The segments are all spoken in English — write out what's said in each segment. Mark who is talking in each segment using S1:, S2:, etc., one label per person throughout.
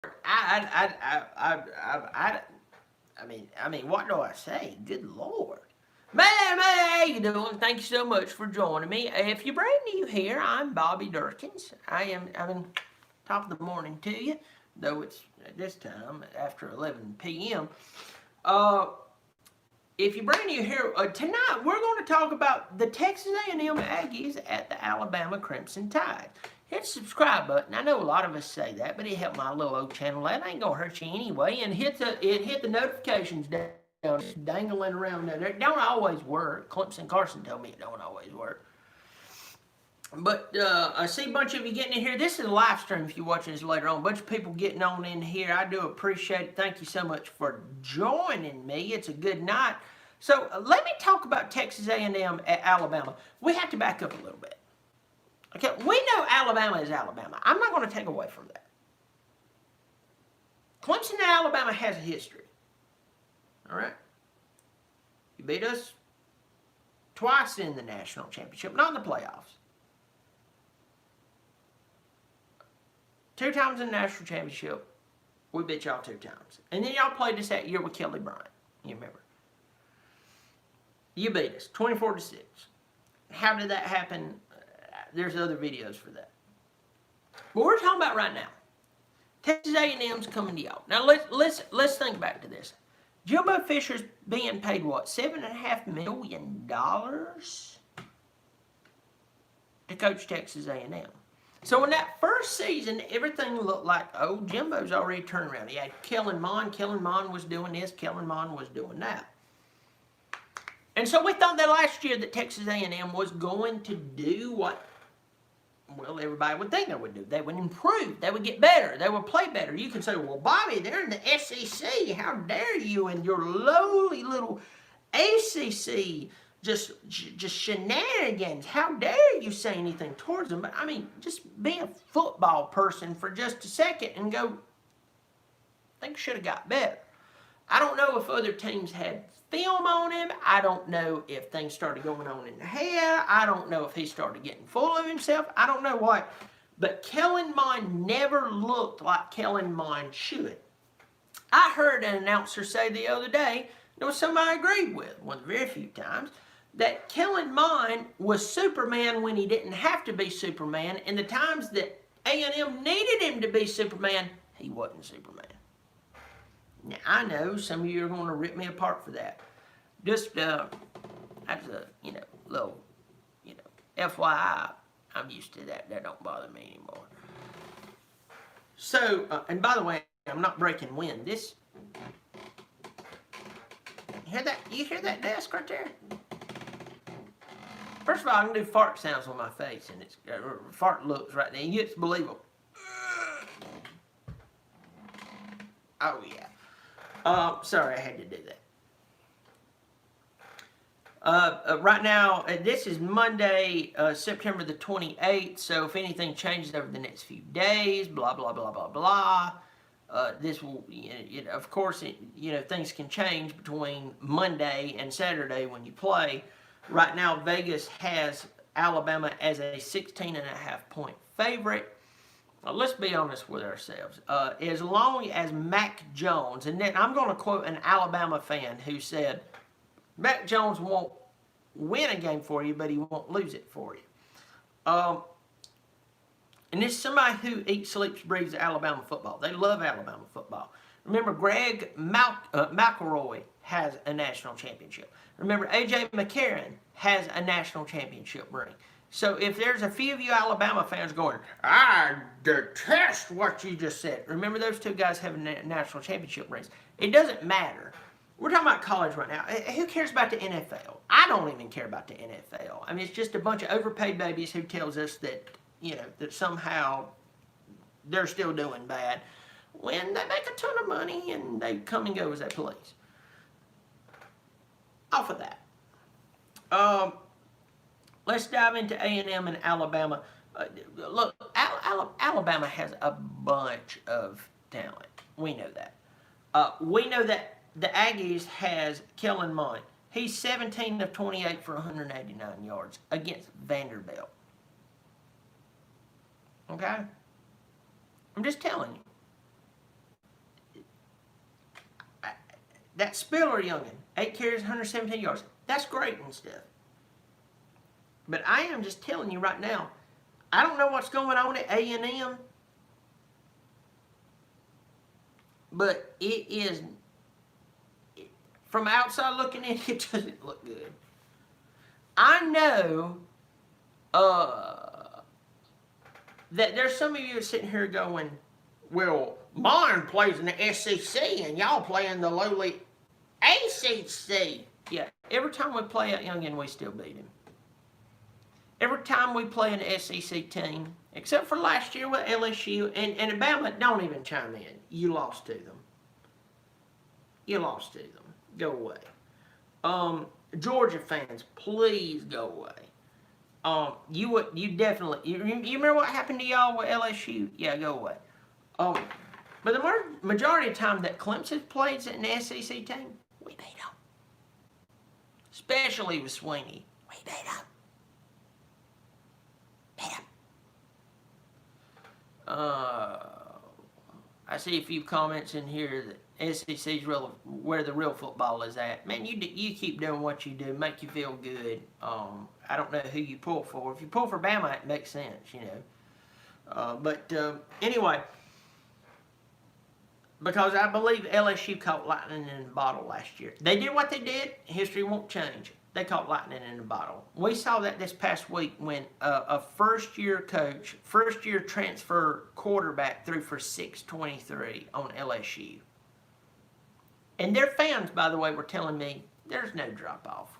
S1: I mean, what do I say? Good Lord. Man, how you doing? Thank you so much for joining me. If you're brand new here, I'm Bobby Dirkens. I'm top of the morning to you, though it's at this time after 11 p.m. Uh, if you're brand new here, tonight we're going to talk about the Texas A&M Aggies at the Alabama Crimson Tide. Hit the subscribe button. I know a lot of us say that, but it helped my little old channel out. It ain't gonna hurt you anyway. And hit the notifications down, dangling around there. It don't always work. Clemson Carson told me it don't always work. But I see a bunch of you getting in here. This is a live stream if you're watching this later on. A bunch of people getting on in here. I do appreciate it. Thank you so much for joining me. It's a good night. So let me talk about Texas A&M at Alabama. We have to back up a little bit. Okay, we know Alabama is Alabama. I'm not going to take away from that. Clemson and Alabama has a history. All right? You beat us twice in the national championship, not in the playoffs. 2 times in the national championship, we beat y'all 2 times. And then y'all played us that year with Kelly Bryant. You remember? You beat us 24-6. How did that happen? There's other videos for that. But we're talking about right now. Texas A&M's coming to y'all. Now let's think back to this. Jimbo Fisher's being paid what? $7.5 million to coach Texas A&M. So in that first season, everything looked like, oh, Jimbo's already turned around. He had Kellen Mond. Kellen Mond was doing this. Kellen Mond was doing that. And so we thought that last year that Texas A&M was going to do what, well, everybody would think they would do. They would improve. They would get better. They would play better. You can say, well, Bobby, they're in the SEC. How dare you and your lowly little ACC just shenanigans. How dare you say anything towards them? But, I mean, just be a football person for just a second and go, I think should have got better. I don't know if other teams had film on him. I don't know if things started going on in the head. I don't know if he started getting full of himself. I don't know what. But Kellen Mond never looked like Kellen Mond should. I heard an announcer say the other day, there was somebody I agreed with, one of the very few times, that Kellen Mond was Superman when he didn't have to be Superman, and the times that A&M needed him to be Superman, he wasn't Superman. Now, I know some of you are going to rip me apart for that. Just, that's a, little, FYI, I'm used to that. That don't bother me anymore. So, and by the way, I'm not breaking wind. This, you hear that desk right there? First of all, I can do fart sounds on my face, and it's fart looks right there. It's believable. Oh, yeah. Sorry, I had to do that. Right now, this is Monday, September the 28th, so if anything changes over the next few days, blah, blah, blah, blah, blah, this will, of course, things can change between Monday and Saturday when you play. Right now, Vegas has Alabama as a 16.5-point favorite. Let's be honest with ourselves. As long as Mac Jones, and then I'm going to quote an Alabama fan who said, Mac Jones won't win a game for you, but he won't lose it for you. And this is somebody who eats, sleeps, breathes Alabama football. They love Alabama football. Remember, Greg McElroy has a national championship. Remember, A.J. McCarron has a national championship ring. So if there's a few of you Alabama fans going, I detest what you just said. Remember, those 2 guys have national championship rings. It doesn't matter. We're talking about college right now. Who cares about the NFL? I don't even care about the NFL. I mean, it's just a bunch of overpaid babies who tells us that, that somehow they're still doing bad when they make a ton of money and they come and go as they please. Off of that. Let's dive into A&M and Alabama. Look, Alabama has a bunch of talent. We know that. We know that the Aggies has Kellen Mond. He's 17 of 28 for 189 yards against Vanderbilt. Okay? I'm just telling you. that Spiller youngin, 8 carries, 117 yards. That's great and stuff. But I am just telling you right now, I don't know what's going on at A&M, but it is, from outside looking in, it doesn't look good. I know that there's some of you sitting here going, well, mine plays in the SEC and y'all play in the lowly ACC. Yeah, every time we play at Youngin, we still beat him. Every time we play an SEC team, except for last year with LSU, and Alabama, don't even chime in. You lost to them. You lost to them. Go away. Georgia fans, please go away. You definitely, you remember what happened to y'all with LSU? Yeah, go away. But the majority of the time that Clemson plays an SEC team, we beat them. Especially with Sweeney. We beat them. I see a few comments in here that SEC's where the real football is at. Man, you keep doing what you do, make you feel good. I don't know who you pull for. If you pull for Bama, it makes sense, you know. Anyway, because I believe LSU caught lightning in a bottle last year. They did what they did. History won't change. They caught lightning in a bottle. We saw that this past week when a first-year coach, first-year transfer quarterback threw for 623 on LSU. And their fans, by the way, were telling me, there's no drop-off.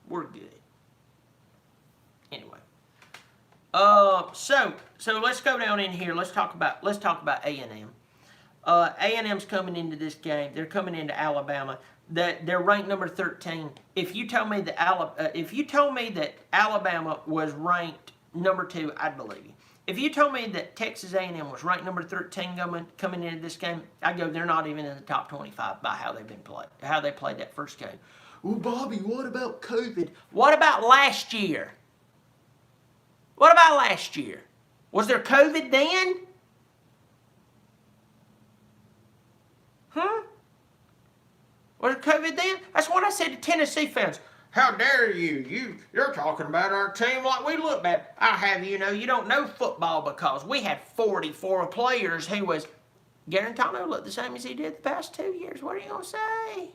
S1: We're good. Anyway. So let's go down in here. Let's talk about A&M. A&M's coming into this game. They're coming into Alabama. That they're ranked number 13. If you told me that Alabama was ranked number 2, I'd believe you. If you told me that Texas A&M was ranked number 13 coming into this game, I'd go, they're not even in the top 25 by how they played that first game. Well, Bobby, what about COVID? What about last year? What about last year? Was there COVID then? Huh? Was it COVID then? That's what I said to Tennessee fans. How dare you? You're talking about our team like we look bad. I'll have you know you don't know football because we had 44 players who was Garantano looked the same as he did the past 2 years. What are you gonna say?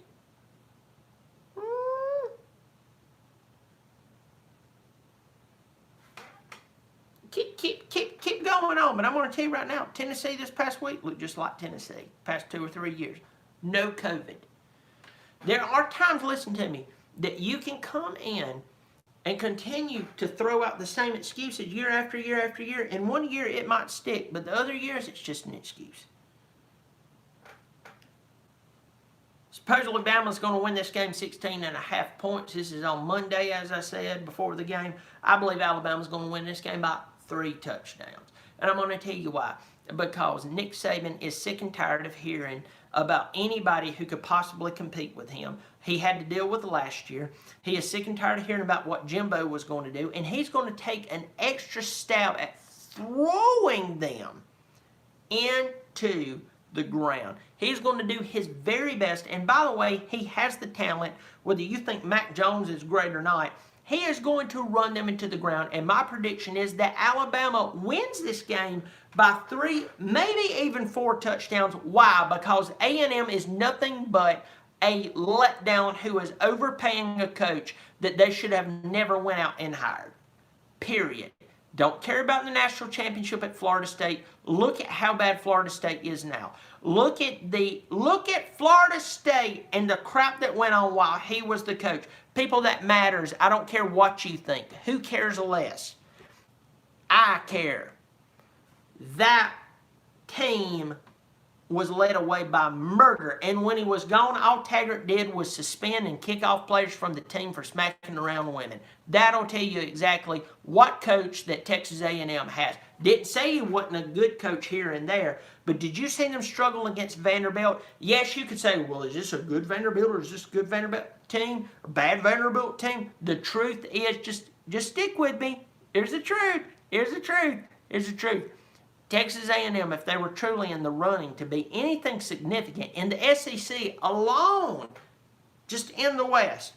S1: Keep going on, but I'm gonna tell you right now, Tennessee this past week looked just like Tennessee. Past 2 or 3 years. No COVID. There are times, listen to me, that you can come in and continue to throw out the same excuses year after year after year. And one year it might stick, but the other years it's just an excuse. Supposedly Bama's going to win this game 16.5 points. This is on Monday, as I said before the game. I believe Alabama's going to win this game by 3 touchdowns. And I'm going to tell you why. Because Nick Saban is sick and tired of hearing about anybody who could possibly compete with him. He had to deal with last year. He is sick and tired of hearing about what Jimbo was going to do, and he's going to take an extra stab at throwing them into the ground. He's going to do his very best, and by the way, he has the talent, whether you think Mac Jones is great or not, he is going to run them into the ground, and my prediction is that Alabama wins this game by 3, maybe even 4 touchdowns. Why? Because A&M is nothing but a letdown who is overpaying a coach that they should have never went out and hired. Period. Don't care about the national championship at Florida State. Look at how bad Florida State is now. Look at Florida State and the crap that went on while he was the coach. People, that matters. I don't care what you think. Who cares less? I care. That team was led away by murder. And when he was gone, all Taggart did was suspend and kick off players from the team for smacking around women. That'll tell you exactly what coach that Texas A&M has. Didn't say he wasn't a good coach here and there, but did you see them struggle against Vanderbilt? Yes, you could say, well, is this a good Vanderbilt or is this a good Vanderbilt team or bad Vanderbilt team? The truth is, just stick with me. Here's the truth. Here's the truth. Here's the truth. Texas A&M, if they were truly in the running to be anything significant in the SEC alone, just in the West,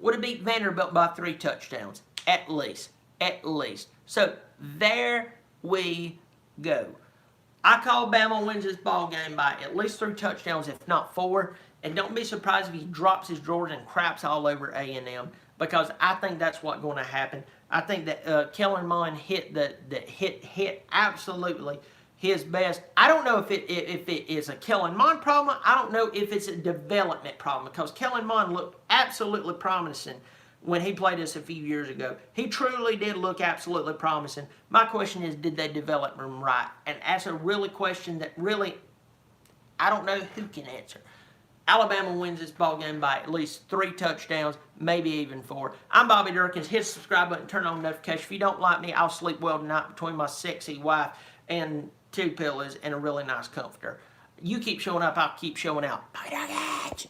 S1: would have beat Vanderbilt by 3 touchdowns, at least. At least. So, there we go. I call Bama wins this ball game by at least 3 touchdowns, if not 4. And don't be surprised if he drops his drawers and craps all over A&M, because I think that's what's going to happen. I think that Kellen Mond hit hit absolutely his best. I don't know if it is a Kellen Mond problem. I don't know if it's a development problem, because Kellen Mond looked absolutely promising when he played us a few years ago. He truly did look absolutely promising. My question is, did they develop him right? And that's a really question that really I don't know who can answer. Alabama wins this ball game by at least 3 touchdowns, maybe even 4. I'm Bobby Dirkens. Hit the subscribe button, turn on notifications. If you don't like me, I'll sleep well tonight between my sexy wife and 2 pillows and a really nice comforter. You keep showing up, I'll keep showing out. Bobby Dirkens!